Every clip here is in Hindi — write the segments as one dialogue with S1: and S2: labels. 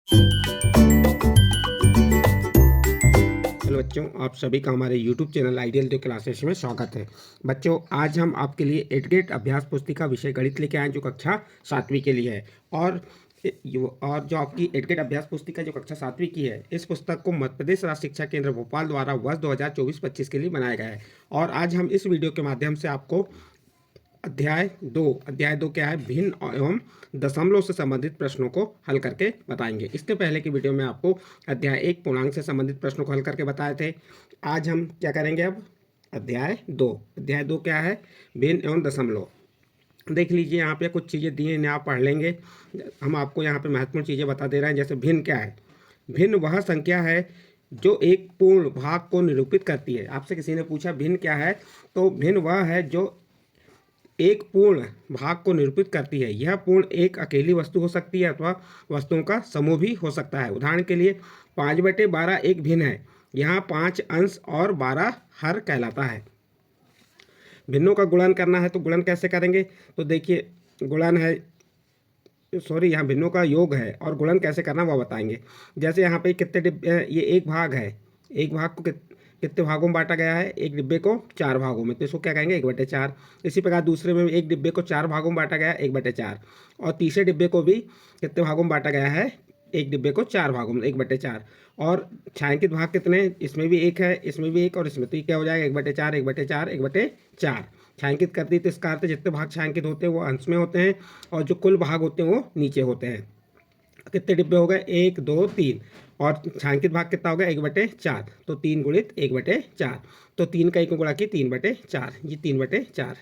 S1: हेलो बच्चों, आप सभी का हमारे YouTube चैनल आइडियल जो क्लासेस में स्वागत है। बच्चों, आज हम आपके लिए एडगेट अभ्यास पुस्तिका विषय गणित लेके आए जो कक्षा 7वीं के लिए है। और जो आपकी एडगेट अभ्यास पुस्तिका जो कक्षा 7वीं की है, इस पुस्तक को मध्य प्रदेश राज्य शिक्षा केंद्र भोपाल द्वारा वर्ष 2024-25 के लिए बनाया गया है। और आज हम इस वीडियो के माध्यम से आपको अध्याय दो क्या है, भिन्न एवं दशमलव से संबंधित प्रश्नों को हल करके बताएंगे। इसके पहले की वीडियो में आपको अध्याय 1 पूर्णांक से संबंधित प्रश्नों को हल करके बताए थे। आज हम क्या करेंगे, अब अध्याय 2 क्या है, भिन्न एवं दशमलव। देख लीजिए, यहाँ पे कुछ चीज़ें दी हैं, इन्हें आप पढ़ लेंगे। हम आपको यहाँ पे महत्वपूर्ण चीज़ें बता दे रहे हैं। जैसे भिन्न क्या है, भिन्न वह संख्या है जो एक पूर्ण भाग को निरूपित करती है। आपसे किसी ने पूछा भिन्न क्या है, तो भिन्न वह है जो एक पूर्ण भाग को निरूपित करती है। यह पूर्ण एक अकेली वस्तु हो सकती है अथवा वस्तुओं का समूह भी हो सकता है। उदाहरण के लिए 5/12 एक भिन्न है। यहाँ 5 अंश और 12 हर कहलाता है। भिन्नों का गुणन करना है, तो गुणन कैसे करेंगे, तो देखिए गुणन है, यहाँ भिन्नों का योग है और गुणन कैसे करना वह बताएंगे। जैसे यहाँ पे कितने डिब्बे, ये एक भाग है, एक भाग को कितने भागों में बांटा गया है, एक डिब्बे को 4 भागों में, तो इसको क्या कहेंगे, 1/4। इसी प्रकार दूसरे में एक डिब्बे को 4 भागों में बांटा गया है, 1/4। और तीसरे डिब्बे को भी कितने भागों में बांटा गया है, एक डिब्बे को 4 भागों में, 1/4। और छायांकित भाग कितने, इसमें भी एक है, इसमें भी एक, और इसमें, तो ये क्या हो जाएगा, 1/4 1/4 1/4। छायांकित कर दी तो इसका अर्थ जितने भाग छायांकित होते हैं वो अंश में होते हैं और जो कुल भाग होते हैं वो नीचे होते हैं। कितने डिब्बे हो गए, 1 2 3, और छायांकित भाग कितना हो गया, 1/4, तो 3 गुणित 1/4, तो 3 का 1 गुणा की 3/4, ये 3/4,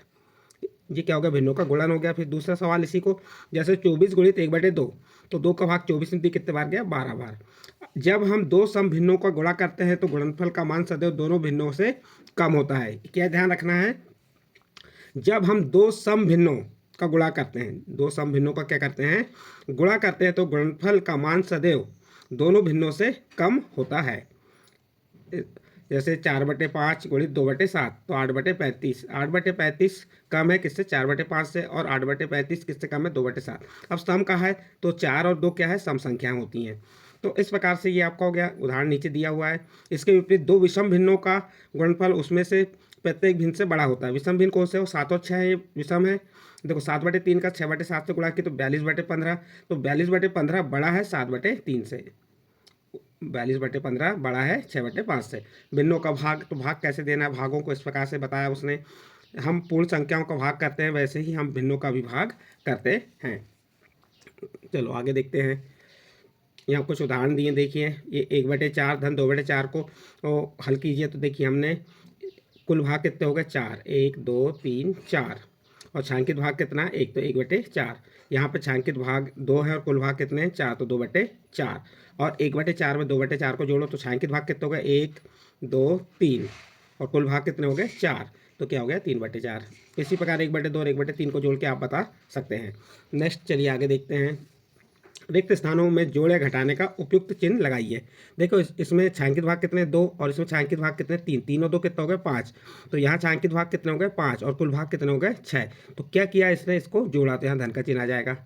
S1: ये क्या हो गया, भिन्नों का गुणन हो गया। फिर दूसरा सवाल इसी को, जैसे 24 गुणित 1/2, तो 2 का भाग 24 में कितने बार गया, 12 बार। जब हम दो सम भिन्नों का गुणा करते हैं तो गुणनफल का मान सदैव दोनों भिन्नों से कम होता है। क्या ध्यान रखना है, जब हम दो सम भिन्नों का गुणा करते हैं, दो सम भिन्नों का क्या करते हैं, गुणा करते हैं, तो गुणनफल का मान सदैव दोनों भिन्नों से कम होता है। जैसे 4/5 गुणित 2/7, तो 8/35, 8/35 कम है किससे, 4/5 से, और 8/35 किससे कम है, 2/7। अब सम का है तो 4 और 2 क्या है, सम संख्याएं होती हैं। तो इस प्रकार से ये आपका हो गया। उदाहरण नीचे दिया हुआ है। इसके विपरीत दो विषम भिन्नों का गुणनफल उसमें से प्रत्येक भिन्न से बड़ा होता है। विषम भिन्न कौन से हो, 7 और 6 ये विषम है। देखो 7/3 का 6/7 से गुणा किया तो 42/15, तो 42/15 बड़ा है 7/3 से, 42/15 बड़ा है 6/5 से। भिन्नों का भाग, तो भाग कैसे देना है, भागों को इस प्रकार से बताया उसने, हम पूर्ण संख्याओं का भाग करते हैं वैसे ही हम भिन्नों का भी भाग करते हैं। चलो आगे देखते हैं। यहाँ कुछ उदाहरण दिए, देखिए ये 1/4 धन 2/4 को हल कीजिए, तो देखिए हमने कुल भाग कितने हो गए, 4, 1 2 3 4, और छायांकित भाग कितना है, 1, तो 1/4। यहाँ पे छायांकित भाग 2 है और कुल भाग कितने हैं, 4, तो 2/4। और 1/4 में 2/4 को जोड़ो तो छायांकित भाग कितने हो गए, 1 2 3, और कुल भाग कितने हो गए, 4, तो क्या हो गया, 3/4। इसी प्रकार 1/2 और 1/3 को जोड़ के आप बता सकते हैं। नेक्स्ट चलिए आगे देखते हैं। रिक्त स्थानों में जोड़ या घटाने का उपयुक्त चिन्ह लगाइए। देखो इसमें छायांकित भाग कितने, 2, और इसमें छायांकित भाग कितने, 3, 3 और 2 कितना हो गए, 5। तो यहाँ छायांकित भाग कितने हो गए, 5, और कुल भाग कितने हो गए, 6। तो क्या किया इसने, इसको जोड़ा, तो यहाँ धन का चिन्ह आ जाएगा।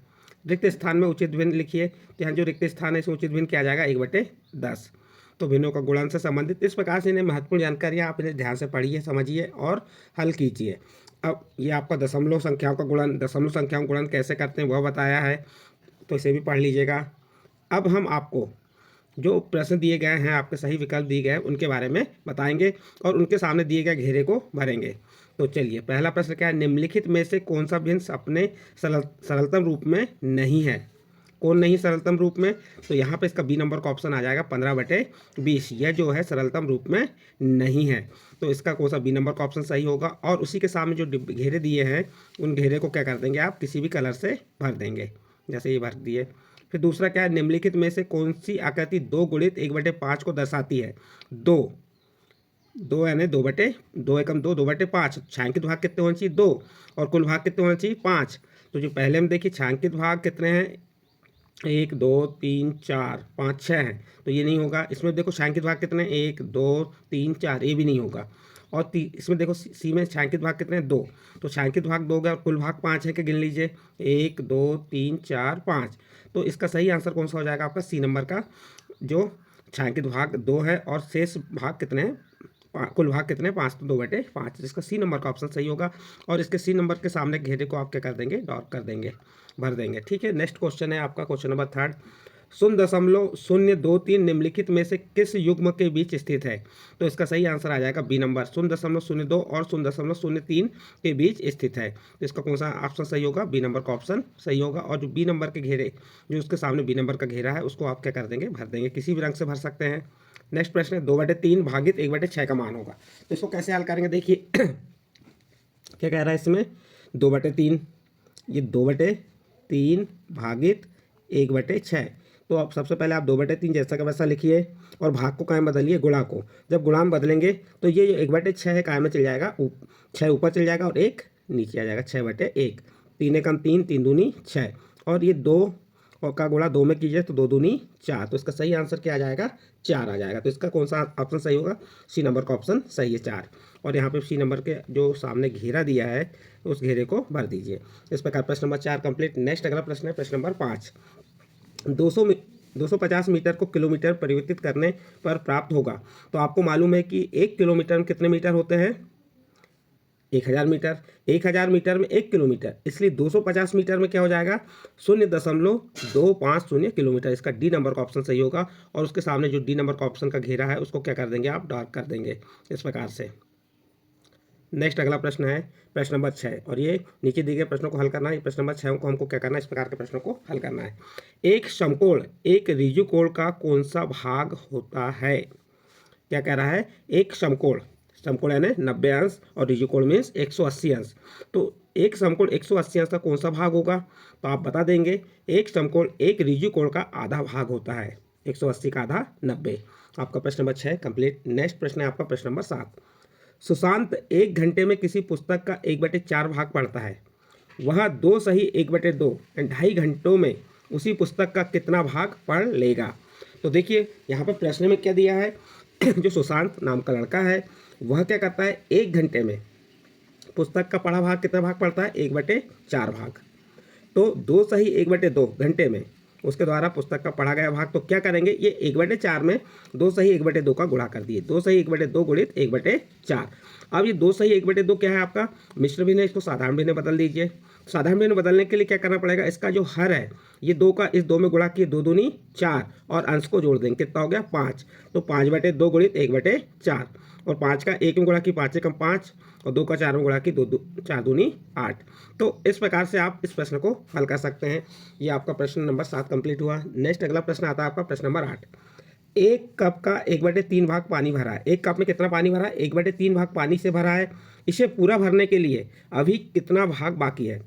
S1: रिक्त स्थान में उचित भिन्न लिखिए, तो यहाँ जो रिक्त स्थान है इसमें उचित भिन्न क्या आ जाएगा, 1/10। तो भिन्नों का गुणन से संबंधित इस प्रकार से इन्हें महत्वपूर्ण जानकारियाँ आप इन्हें ध्यान से पढ़िए, समझिए और हल कीजिए। अब ये आपका दशमलव संख्याओं का गुणन, दशमलव संख्याओं का गुणन कैसे करते हैं वह बताया है, तो इसे भी पढ़ लीजिएगा। अब हम आपको जो प्रश्न दिए गए हैं, आपके सही विकल्प दिए गए हैं, उनके बारे में बताएंगे और उनके सामने दिए गए घेरे को भरेंगे। तो चलिए पहला प्रश्न क्या है, निम्नलिखित में से कौन सा भिन्न अपने सरलतम रूप में नहीं है, कौन नहीं सरलतम रूप में, तो यहाँ पे इसका बी नंबर का ऑप्शन आ जाएगा, 15/20, यह जो है सरलतम रूप में नहीं है। तो इसका कौन सा बी नंबर का ऑप्शन सही होगा। और उसी के सामने जो घेरे दिए हैं उन घेरे को क्या कर देंगे आप, किसी भी कलर से भर देंगे, जैसे ये भर दिए। फिर दूसरा क्या है, निम्नलिखित में से कौन सी आकृति 2 गुणित 1/5 को दर्शाती है। 2 2 यानी 2/2 एकम 2, 2/5, छायांकित भाग कितने होने चाहिए, 2, और कुल भाग कितने होने चाहिए, 5। तो जो पहले हम देखिए छायांकित भाग कितने हैं, 1 2 3 4 5 6 हैं, तो ये नहीं होगा। इसमें देखो छायांकित भाग कितने हैं, 1 2 3 4, ये भी नहीं होगा। और इसमें देखो सी में छायांकित भाग कितने हैं, 2, तो छायांकित भाग 2 गया और कुल भाग 5 है कि गिन लीजिए 1 2 3 4 5। तो इसका सही आंसर कौन सा हो जाएगा आपका सी नंबर का, जो छायांकित भाग 2 है और शेष भाग कितने हैं, कुल भाग कितने हैं 5, तो 2/5, जिसका सी नंबर का ऑप्शन सही होगा। और इसके सी नंबर के सामने घेरे को आप क्या कर देंगे, डॉट कर देंगे, भर देंगे। ठीक है, नेक्स्ट क्वेश्चन है आपका क्वेश्चन नंबर 3, 0.023 निम्नलिखित में से किस युग्म के बीच स्थित है। तो इसका सही आंसर आ जाएगा बी नंबर, 0.02 और 0.03 के बीच स्थित है। तो इसका कौन सा ऑप्शन सही होगा, बी नंबर का ऑप्शन सही होगा। और जो बी नंबर के घेरे, जो उसके सामने बी नंबर का घेरा है, उसको आप क्या कर देंगे, भर देंगे, किसी भी रंग से भर सकते हैं। नेक्स्ट प्रश्न है 2/3 भागित 1/6 का मान होगा। तो इसको कैसे हल करेंगे, देखिए क्या कह रहा है इसमें, 2/3, ये 2/3 भागित 1/6। तो अब सबसे पहले आप 2/3 जैसा का वैसा लिखिए और भाग को कायम बदलिए गुणा को। जब गुणा में बदलेंगे तो ये 1/6 है कायम में चल जाएगा, 6 ऊपर चल जाएगा और 1 नीचे आ जाएगा, 6/1। 3 एकम 3, 3 दूनी 6, और ये 2 और का गुणा 2 में कीजिए तो 2 दूनी 4। तो इसका सही आंसर क्या आ जाएगा, 4 आ जाएगा। तो इसका कौन सा ऑप्शन सही होगा, सी नंबर का ऑप्शन सही है, 4। और यहाँ पे सी नंबर के जो सामने घेरा दिया है उस घेरे को भर दीजिए। इस प्रकार प्रश्न नंबर 4 कंप्लीट। नेक्स्ट अगला प्रश्न है प्रश्न नंबर 5, 250 मीटर को किलोमीटर परिवर्तित करने पर प्राप्त होगा। तो आपको मालूम है कि 1 किलोमीटर में कितने मीटर होते हैं, 1000 मीटर। 1000 मीटर में 1 किलोमीटर, इसलिए 250 मीटर में क्या हो जाएगा, 0.250 किलोमीटर। इसका डी नंबर का ऑप्शन सही होगा। और उसके सामने जो डी नंबर का ऑप्शन का घेरा है उसको क्या कर देंगे आप, डार्क कर देंगे इस प्रकार से। नेक्स्ट अगला प्रश्न है प्रश्न नंबर 6, और ये नीचे दिए गए प्रश्नों को हल करना है। प्रश्न नंबर 6 को हमको क्या करना है, इस प्रकार के प्रश्नों को हल करना है। एक समकोण एक ऋजुकोण का कौन सा भाग होता है। क्या कह रहा है, एक समकोण यानी 90 अंश और ऋजुकोण मीन्स 180 अंश। तो एक समकोण 180 अंश का कौन सा भाग होगा, तो आप बता देंगे एक समकोण एक ऋजुकोण का आधा भाग होता है, 180 का आधा 90। आपका प्रश्न नंबर 6 कंप्लीट। नेक्स्ट प्रश्न है आपका प्रश्न नंबर 7, सुशांत 1 घंटे में किसी पुस्तक का 1/4 भाग पढ़ता है, वह 2 सही 1/2 2.5 घंटों में उसी पुस्तक का कितना भाग पढ़ लेगा। तो देखिए यहाँ पर प्रश्न में क्या दिया है, जो सुशांत नाम का लड़का है वह क्या करता है, 1 घंटे में पुस्तक का पढ़ा भाग कितना भाग पढ़ता है, 1/4 भाग। तो 2 सही 1/2 घंटे में उसके द्वारा पुस्तक का पढ़ा गया भाग, तो क्या करेंगे, ये 1/4 में 2 सही 1/2 का गुणा कर दिए, 2 सही 1/2 गुणित 1/4। अब ये 2 सही 1/2 क्या है आपका, मिश्र भिन्न है, इसको साधारण भिन्न बदल दीजिए। साधारण भिन्न बदलने के लिए क्या करना पड़ेगा, इसका जो हर है ये 2 का इस 2 में गुणा किए, 2 दूनी 4 और अंश को जोड़ देंगे, कितना हो गया 5। तो 5/2 गुणित 1/4 और 5 का 1 में गुणा की 5 एकम 5 और 2 का 4 में गुणा की 4 दूनी 8। तो इस प्रकार से आप इस प्रश्न को हल कर सकते हैं। ये आपका प्रश्न नंबर 7 कंप्लीट हुआ। नेक्स्ट अगला प्रश्न आता है आपका प्रश्न नंबर 8, एक कप का 1/3 भाग पानी भरा है। एक कप में कितना पानी भरा है, 1/3 भाग पानी से भरा है। इसे पूरा भरने के लिए अभी कितना भाग बाकी है।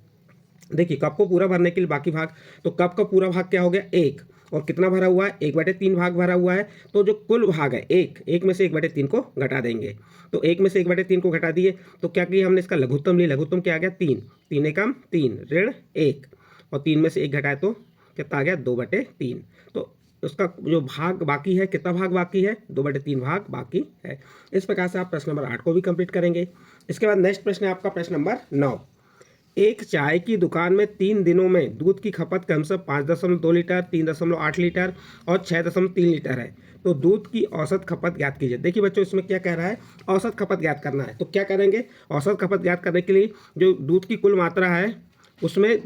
S1: देखिए कप को पूरा भरने के लिए बाकी भाग, तो कप का पूरा भाग क्या हो गया 1, और कितना भरा हुआ है 1/3 भाग भरा हुआ है। तो जो कुल भाग है 1 में से 1/3 को घटा देंगे। तो 1 में से 1/3 को घटा दिए तो क्या किया हमने, इसका लघुत्तम लिया। लघुत्तम क्या आ गया 3, 3 एकम 3 ऋण 1, और 3 में से 1 घटाए तो कितना आ गया 2/3। तो उसका जो भाग बाकी है, कितना भाग बाकी है, 2/3 भाग बाकी है। इस प्रकार से आप प्रश्न नंबर 8 को भी कंप्लीट करेंगे। इसके बाद नेक्स्ट प्रश्न है आपका प्रश्न नंबर 9, एक चाय की दुकान में 3 दिनों में दूध की खपत क्रमशः 5.2 लीटर, 3.8 लीटर और 6.3 लीटर है। तो दूध की औसत खपत ज्ञात कीजिए। देखिए बच्चों इसमें क्या कह रहा है, औसत खपत ज्ञात करना है। तो क्या करेंगे, औसत खपत ज्ञात करने के लिए जो दूध की कुल मात्रा है उसमें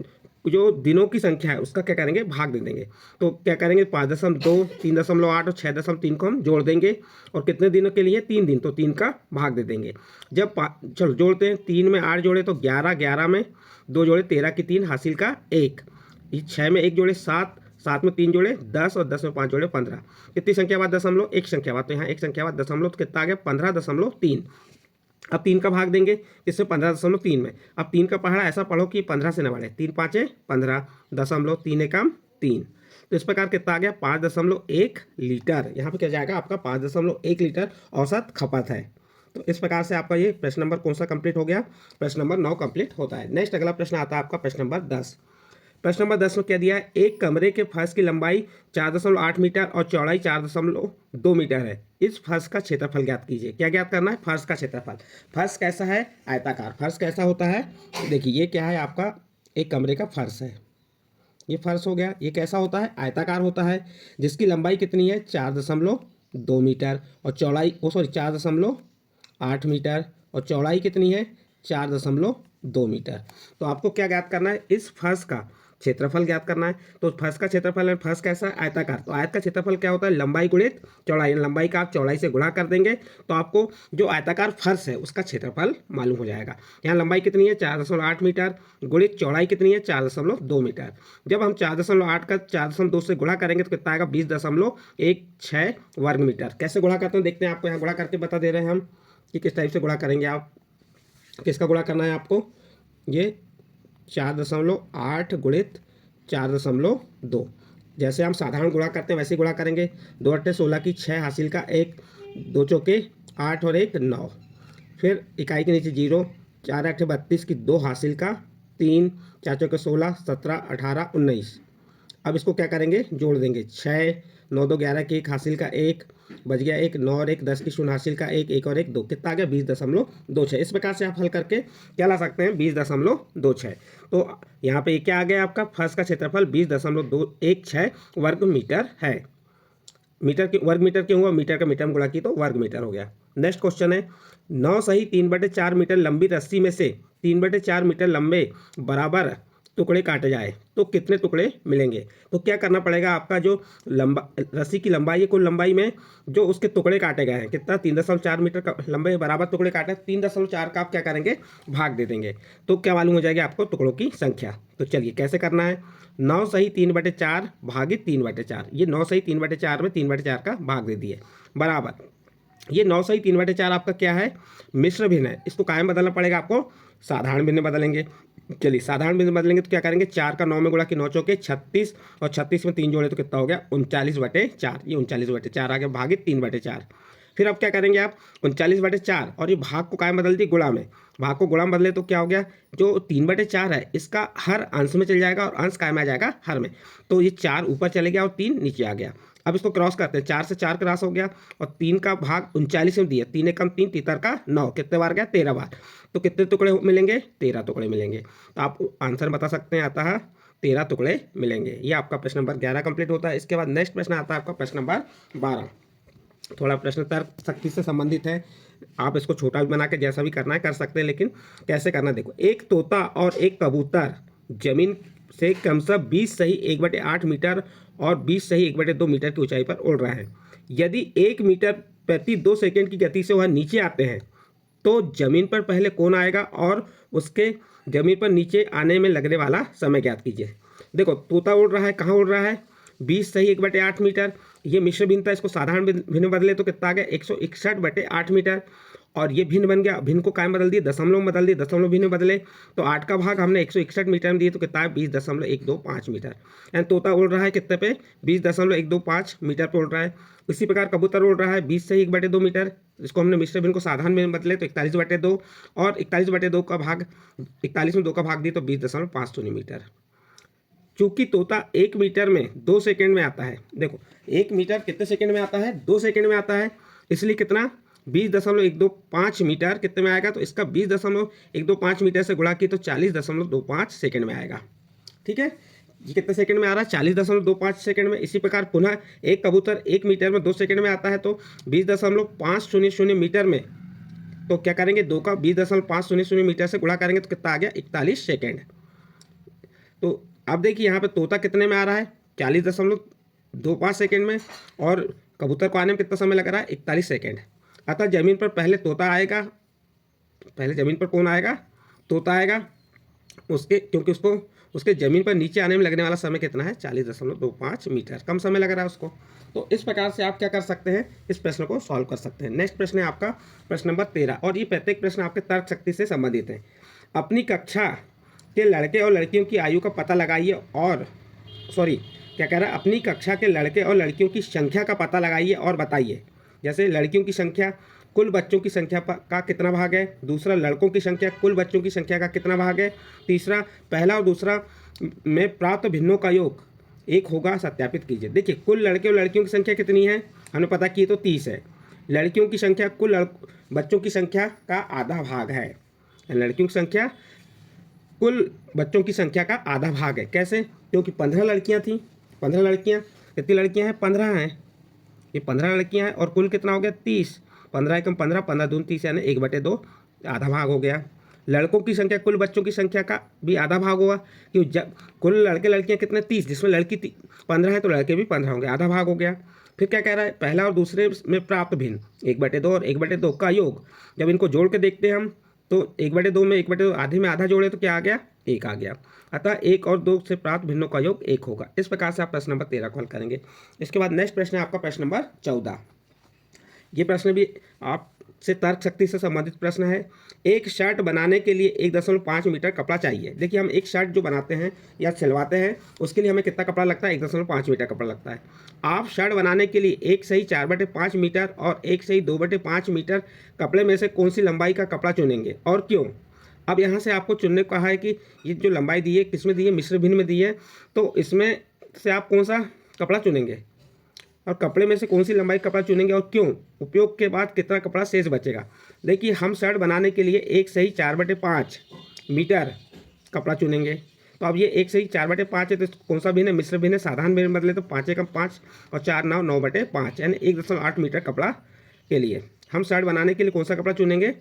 S1: जो दिनों की संख्या है उसका क्या करेंगे, भाग दे देंगे। तो क्या करेंगे 5.2, 3.8 और 6.3 को हम जोड़ देंगे, और कितने दिनों के लिए 3 दिन, तो 3 का भाग दे देंगे। जब चलो जोड़ते हैं, 3 में 8 जोड़े तो 11, 11 में 2 जोड़े 13 की 3 हासिल का 1, 6 में 1 जोड़े 7, 7 में 3 जोड़े 10 और 10 में 5 जोड़े 15। कितनी संख्या बाद दशमलव, एक संख्या बाद, तो यहाँ एक संख्या बाद दशमलव, तो कितना आ गया 15.3। अब 3 का भाग देंगे किससे, 15.3 में। अब 3 का पहाड़ा ऐसा पढ़ो कि 15 से न बढ़े, 3 5 15, 0.3 एकम 3। तो इस प्रकार कितना आ गया 5.1 लीटर। यहाँ पे क्या जाएगा आपका 5.1 लीटर औसत खपत है। तो इस प्रकार से आपका ये प्रश्न नंबर कौन सा कंप्लीट हो गया, प्रश्न नंबर 9 कंप्लीट होता है। नेक्स्ट अगला प्रश्न आता है आपका प्रश्न नंबर 10, प्रश्न नंबर 10 में क्या दिया है, एक कमरे के फर्श की लंबाई 4.8 मीटर और चौड़ाई 4.2 मीटर है। इस फर्श का क्षेत्रफल ज्ञात कीजिए। क्या ज्ञात करना है, फर्श का क्षेत्रफल। फर्श कैसा है, आयताकार। फर्श कैसा होता है, देखिए ये क्या है आपका, एक कमरे का फर्श है, ये फर्श हो गया। ये कैसा होता है, आयताकार होता है, जिसकी लंबाई कितनी है 4.2 मीटर और चौड़ाई 4.8 मीटर और चौड़ाई कितनी है 4.2 मीटर। तो आपको क्या ज्ञात करना है, इस फर्श का क्षेत्रफल ज्ञात करना है। तो फर्श का क्षेत्रफल है, फर्श कैसा है, आयताकार। तो आयत का क्षेत्रफल क्या होता है, लंबाई गुणित चौड़ाई। लंबाई का आप चौड़ाई से गुणा कर देंगे तो आपको जो आयताकार फर्श है उसका क्षेत्रफल मालूम हो जाएगा। यहाँ लंबाई कितनी है 4.8 मीटर गुणित चौड़ाई कितनी है 4.2 मीटर। जब हम 4.8 का 4.2 से गुणा करेंगे तो कितना आएगा 20.16 वर्ग मीटर। कैसे गुणा करते हैं देखते हैं, आपको यहाँ गुणा करके बता दे रहे हैं हम कि किस टाइप से गुणा करेंगे। आप किसका गुणा करना है आपको, ये 4.8 गुणित 4.2, जैसे हम साधारण गुणा करते हैं वैसे ही गुणा करेंगे। 2 अट्ठे 16 की 6 हासिल का 1, 2 चौके 8 और 1 9, फिर इकाई के नीचे 0, 4 अट्ठे 32 की 2 हासिल का 3, 4 चौके 16, 17 18 19। अब इसको क्या करेंगे, जोड़ देंगे। 6 9 2 11 की 1 हासिल का 1, बच गया 1, 9 और 1 10 की 0 हासिल का 1, 1 और 1 2, कितना आ गया 20.26। इस प्रकार से आप हल करके क्या ला सकते हैं 20.26। तो यहाँ पे क्या आ गया आपका, फर्श का क्षेत्रफल 20.216 वर्ग मीटर है। मीटर के वर्ग मीटर क्यों हुआ, मीटर का मीटर में गुणा की तो वर्ग मीटर हो गया। नेक्स्ट क्वेश्चन है, 9 सही 3/4 मीटर लंबी रस्सी में से 3/4 मीटर लंबे बराबर टुकड़े काटे जाए तो कितने टुकड़े मिलेंगे। तो क्या करना पड़ेगा, आपका जो रस्सी की लंबाई है, कुल लंबाई में जो उसके टुकड़े काटे गए हैं कितना 3.4 मीटर का लंबे बराबर टुकड़े काटे, 3.4 का आप क्या करेंगे भाग दे देंगे तो क्या मालूम हो जाएगी आपको टुकड़ों की संख्या। तो चलिए कैसे करना है, 9 सही 3/4 भागित 3/4। ये 9 सही 3/4 में 3/4 का भाग दे दिए बराबर, ये 9 सही 3/4 आपका क्या है मिश्र भिन्न है। इसको कायम बदलना पड़ेगा आपको, साधारण भिन्न बदलेंगे। चलिए साधारण भिन्न बदलेंगे तो क्या करेंगे, 4 का 9 में गुणा कि 9 चौके 36 और 36 में 3 जोड़े तो कितना हो गया 39/4। ये 39/4 आ गया भागित 3/4। फिर अब क्या करेंगे आप 39/4 और ये भाग को कायम बदल दिए गुणा में, भाग को गुणा में बदले तो क्या हो गया, जो 3/4 है इसका हर अंश में चल जाएगा और अंश कायम आ जाएगा हर में। तो ये 4 ऊपर चले गया और 3 नीचे आ गया। अब इसको क्रॉस करते हैं, 4 से 4 क्रॉस हो गया और 3 का भाग 39 में दिया, 3 एकम 3 तीतर का 9, कितने बार गया 13 बार। तो कितने टुकड़े मिलेंगे 13 टुकड़े मिलेंगे। तो आप आंसर बता सकते हैं, आता है 13 टुकड़े मिलेंगे। ये आपका प्रश्न नंबर 11 कंप्लीट होता है। इसके बाद नेक्स्ट प्रश्न आता है आपका प्रश्न नंबर 12। थोड़ा प्रश्न तर्क शक्ति से संबंधित है, आप इसको छोटा भी बना के जैसा भी करना है कर सकते हैं, लेकिन कैसे करना देखो। एक तोता और एक कबूतर जमीन से क्रमशः 20 सही 1/8 मीटर और 20 सही 1/2 मीटर की ऊंचाई पर उड़ रहा है। यदि 1 मीटर प्रति 2 सेकंड की गति से वह नीचे आते हैं तो जमीन पर पहले कौन आएगा और उसके जमीन पर नीचे आने में लगने वाला समय ज्ञात कीजिए। देखो तोता उड़ रहा है, कहाँ उड़ रहा है 20 सही 1/8 मीटर, ये मिश्र भिन्न था, इसको साधारण भिन्न बदले तो कितना आ गया 161/8 मीटर। और ये भिन्न बन गया, भिन्न को कायम बदल दिए, दशमलव में बदल दिए, दशमलव भिन्न बदले तो 8 का भाग हमने 161 मीटर में दिए तो कितना है 20.125 मीटर। एंड तोता उड़ रहा है कितने पे 20.125 मीटर पर उड़ रहा है। इसी प्रकार कबूतर उड़ रहा है 20 से 1/2 मीटर, इसको हमने मिश्र भिन्न को साधारण में बदले तो 41/2 और 41/2 का भाग 41 में 2 का भाग दिए तो 20.50 मीटर। चूंकि तोता 1 मीटर में 2 सेकंड में आता है, देखो 1 मीटर कितने सेकंड में आता है 2 सेकंड में आता है, इसलिए कितना 20.125 मीटर कितने में आएगा, तो इसका 20.125 मीटर से गुणा की तो 40.25 सेकंड में आएगा। ठीक है, ये कितने सेकंड में आ रहा है 40.25 सेकंड में। इसी प्रकार पुनः एक कबूतर 1 मीटर में 2 सेकंड में आता है तो 20.500 मीटर में, तो क्या करेंगे 2 का 20.500 मीटर से गुणा करेंगे तो कितना आ गया 41 सेकेंड। तो अब देखिए यहाँ पे तोता कितने में आ रहा है 40.25 सेकेंड में और कबूतर को आने में कितना समय लग रहा है 41 सेकेंड। अतः जमीन पर पहले तोता आएगा, पहले जमीन पर कौन आएगा तोता आएगा, उसके क्योंकि उसको उसके जमीन पर नीचे आने में लगने वाला समय कितना है 40.25 मीटर, कम समय लग रहा है उसको। तो इस प्रकार से आप क्या कर सकते हैं इस प्रश्न को सॉल्व कर सकते हैं। नेक्स्ट प्रश्न है आपका प्रश्न नंबर 13 और ये प्रत्येक प्रश्न आपके तर्क शक्ति से संबंधित है। अपनी कक्षा के लड़के और लड़कियों की आयु का पता लगाइए और क्या कह रहा है अपनी कक्षा के लड़के और लड़कियों की संख्या का पता लगाइए और बताइए। जैसे लड़कियों की संख्या कुल बच्चों की संख्या का कितना भाग है, दूसरा लड़कों की संख्या कुल बच्चों की संख्या का कितना भाग है, तीसरा पहला और दूसरा में प्राप्त भिन्नों का योग 1 होगा, सत्यापित कीजिए। देखिए कुल लड़के और लड़कियों की संख्या कितनी है, हमने पता की तो 30 है। लड़कियों की संख्या कुल बच्चों की संख्या का आधा भाग है। लड़कियों की संख्या कुल बच्चों की संख्या का आधा भाग है। कैसे? क्योंकि 15 लड़कियां थीं। 15 लड़कियां, कितनी लड़कियां हैं? 15 हैं। ये 15 लड़कियां हैं और कुल कितना हो गया? 30। 15 एकम 15, 15 दूनी 30, यानी 1/2 आधा भाग हो गया। लड़कों की संख्या कुल बच्चों की संख्या का भी आधा भाग होगा, क्योंकि जब कुल लड़के लड़कियां कितने? 30, जिसमें लड़की 15 है तो लड़के भी 15 होंगे, आधा भाग हो गया। फिर क्या कह रहा है? पहला और दूसरे में प्राप्त भिन्न 1/2 और 1/2 का योग, जब इनको जोड़ के देखते हैं हम तो 1/2 में 1/2 आधे में आधा जोड़े तो क्या आ गया? 1 आ गया। अतः 1 और 2 से प्राप्त भिन्नों का योग 1 होगा। इस प्रकार से आप प्रश्न नंबर 13 को हल करेंगे। इसके बाद नेक्स्ट प्रश्न है आपका प्रश्न नंबर 14। ये प्रश्न भी आपसे तर्क शक्ति से संबंधित प्रश्न है। एक शर्ट बनाने के लिए 1.5 मीटर कपड़ा चाहिए। देखिए हम एक शर्ट जो बनाते हैं या सिलवाते हैं उसके लिए हमें कितना कपड़ा लगता है? 1.5 मीटर कपड़ा लगता है। आप शर्ट बनाने के लिए एक सही 4/5 मीटर और एक सही 2/5 मीटर कपड़े में से कौन सी लंबाई का कपड़ा चुनेंगे और क्यों? अब यहाँ से आपको चुनने को कहा है कि ये जो लंबाई दी है किसमें दी है? मिश्र भिन्न में दी है। तो इसमें से आप कौन सा कपड़ा चुनेंगे और कपड़े में से कौन सी लंबाई कपड़ा चुनेंगे और क्यों? उपयोग के बाद कितना कपड़ा शेष बचेगा? देखिए हम शर्ट बनाने के लिए एक सही 4/5 मीटर कपड़ा चुनेंगे। तो अब ये एक सही 4/5 है तो कौन सा भिन्न है? मिश्र भिन्न है। साधारण भिन्न बदले तो 5 एकम 5 और 4 9 9/5, यानी 1.8 मीटर कपड़ा के लिए हम शर्ट बनाने के लिए कौन सा कपड़ा चुनेंगे?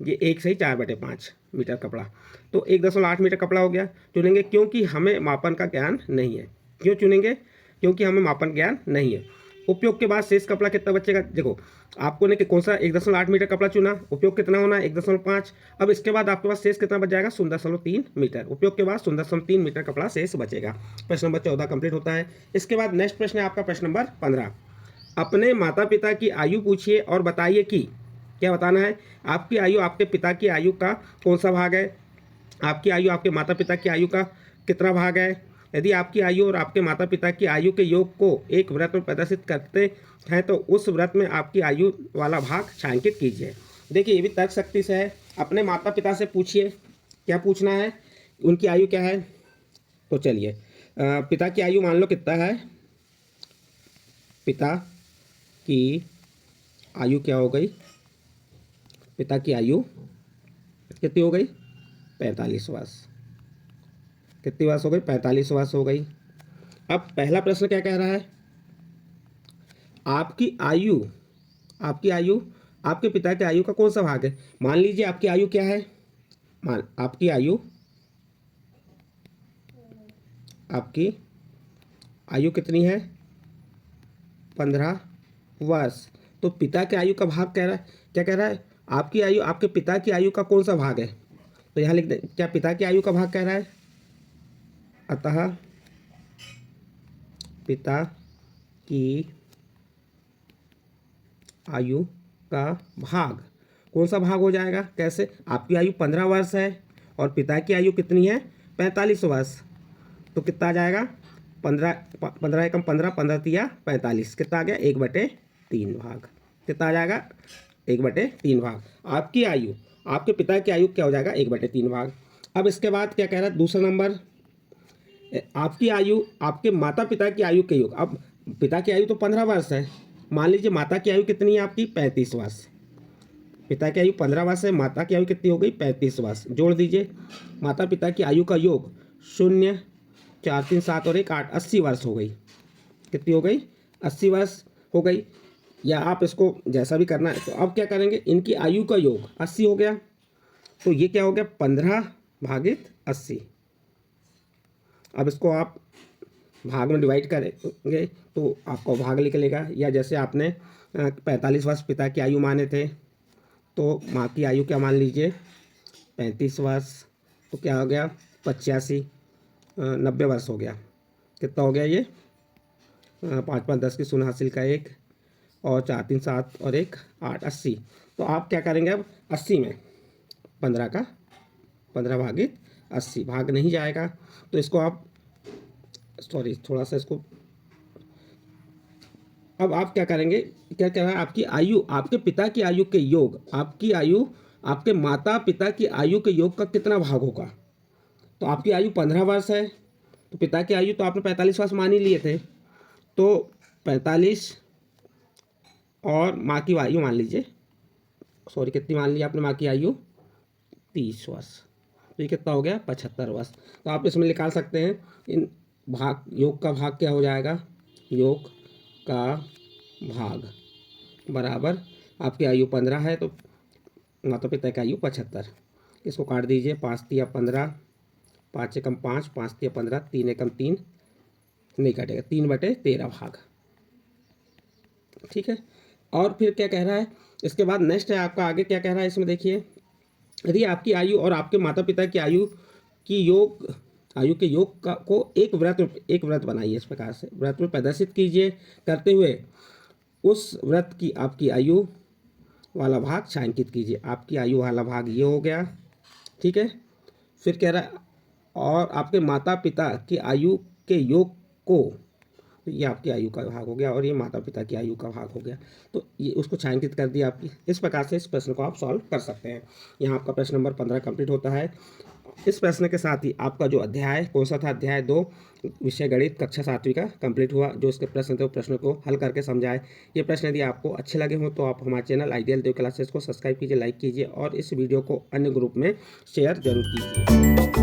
S1: ये एक सही 4/5 मीटर कपड़ा। तो 1.8 मीटर कपड़ा हो गया, चुनेंगे क्योंकि हमें मापन का ज्ञान नहीं है। क्यों चुनेंगे? क्योंकि हमें मापन ज्ञान नहीं है। उपयोग के बाद शेष कपड़ा कितना बचेगा? देखो आपको ने कि कौन सा 1.8 मीटर कपड़ा चुना, उपयोग कितना होना है? 1.5। अब इसके बाद आपके पास शेष कितना बच जाएगा? 0.3 मीटर। उपयोग के बाद 0.3 मीटर कपड़ा शेष बचेगा। प्रश्न नंबर 14 कंप्लीट होता है। इसके बाद नेक्स्ट प्रश्न है आपका प्रश्न नंबर 15। अपने माता पिता की आयु पूछिए और बताइए कि, क्या बताना है? आपकी आयु आपके पिता की आयु का कौन सा भाग है? आपकी आयु आपके माता पिता की आयु का कितना भाग है? यदि आपकी आयु और आपके माता पिता की आयु के योग को एक वृत्त में प्रदर्शित करते हैं तो उस वृत्त में आपकी आयु वाला भाग छायांकित कीजिए। देखिए ये भी तर्क शक्ति से है। अपने माता पिता से पूछिए, क्या पूछना है? उनकी आयु क्या है? तो चलिए पिता की आयु मान लो कितना है? पिता की आयु क्या हो गई? पिता की आयु कितनी हो गई? 45 वर्ष। कितनी वर्ष हो गई? 45 वर्ष हो गई। अब पहला प्रश्न क्या कह रहा है? आपकी आयु आपके पिता की आयु का कौन सा भाग है? मान लीजिए आपकी आयु क्या है? आपकी आयु कितनी है? 15 वर्ष। तो पिता की आयु का भाग कह रहा है, क्या कह रहा है? आपकी आयु आपके पिता की आयु का कौन सा भाग है? तो यहाँ लिख दें, क्या पिता की आयु का भाग कह रहा है? अतः पिता की आयु का भाग कौन सा भाग हो जाएगा? कैसे? आपकी आयु 15 वर्ष है और पिता की आयु कितनी है? 45 वर्ष। तो कितना आ जाएगा? 15 एकम 15, 15 तिया 45, कितना आ गया? 1/3 भाग। कितना आ जाएगा? 1/3 भाग। आपकी आयु आपके पिता की आयु क्या हो जाएगा? 1/3 भाग। अब इसके बाद क्या कह रहा है? दूसरा नंबर, आपकी आयु आपके माता पिता की आयु के योग। अब पिता की आयु तो 15 वर्ष है, मान लीजिए माता की आयु कितनी है आपकी? 35 वर्ष। पिता की आयु 15 वर्ष है, माता की आयु कितनी हो गई? 35 वर्ष। जोड़ दीजिए माता पिता की आयु का योग, 0 4 3 7 और 1 8, 80 वर्ष हो गई। कितनी हो गई? 80 वर्ष हो गई। या आप इसको जैसा भी करना है। तो अब क्या करेंगे? इनकी आयु का योग 80 हो गया, तो ये क्या हो गया? 15 भागित 80। अब इसको आप भाग में डिवाइड करेंगे तो आपको भाग निकलेगा। या जैसे आपने 45 वर्ष पिता की आयु माने थे तो माँ की आयु क्या मान लीजिए? 35 वर्ष। तो क्या हो गया? 85 90 वर्ष हो गया। कितना हो गया ये? 5 5 10 की शून्य हासिल का 1 और 4 3 7 और 1 8, 80। तो आप क्या करेंगे? अब 80 में 15 का 15 भागित 80, भाग नहीं जाएगा तो इसको आप थोड़ा सा इसको, अब आप क्या करेंगे? क्या कह रहा है? आपकी आयु आपके पिता की आयु के योग, आपकी आयु आपके माता पिता की आयु के योग का कितना भाग होगा? तो आपकी आयु 15 वर्ष है तो पिता की आयु तो आपने 45 वर्ष मान ही लिए थे, तो 45 और माँ की आयु मान लीजिए, सॉरी कितनी मान ली आपने माँ की आयु, 30 वर्ष। तो ये कितना हो गया, 75 वर्ष। तो आप इसमें निकाल सकते हैं इन भाग, योग का भाग क्या हो जाएगा, योग का भाग बराबर आपकी आयु 15 है तो माता पिता की आयु 75। इसको काट दीजिए, 5 तिया 15, 5 एकम 5, 5 तिया 15, 3 एकम 3, नहीं काटेगा, 3/13 भाग। ठीक है। और फिर क्या कह रहा है इसके बाद, नेक्स्ट है आपका, आगे क्या कह रहा है इसमें देखिए, यदि आपकी आयु और आपके माता पिता की आयु की योग, आयु के योग का को एक व्रत बनाइए, इस प्रकार से व्रत में प्रदर्शित कीजिए, करते हुए उस व्रत की आपकी आयु वाला भाग छायांकित कीजिए। आपकी आयु वाला भाग ये हो गया। ठीक है। फिर कह रहा है और आपके माता पिता की आयु के योग को, तो ये आपकी आयु का भाग हो गया और ये माता पिता की आयु का भाग हो गया। तो ये उसको छायांकित कर दिया आपकी। इस प्रकार से इस प्रश्न को आप सॉल्व कर सकते हैं। यहाँ आपका प्रश्न नंबर 15 कंप्लीट होता है। इस प्रश्न के साथ ही आपका जो अध्याय कौन सा था, अध्याय 2 विषय गणित कक्षा 7वीं का कंप्लीट हुआ। जो इसके प्रश्न थे वो प्रश्न को हल करके समझाए। ये प्रश्न यदि आपको अच्छे लगे हों तो आप हमारे चैनल आइडियल देव क्लासेस को सब्सक्राइब कीजिए, लाइक कीजिए और इस वीडियो को अन्य ग्रुप में शेयर जरूर कीजिए।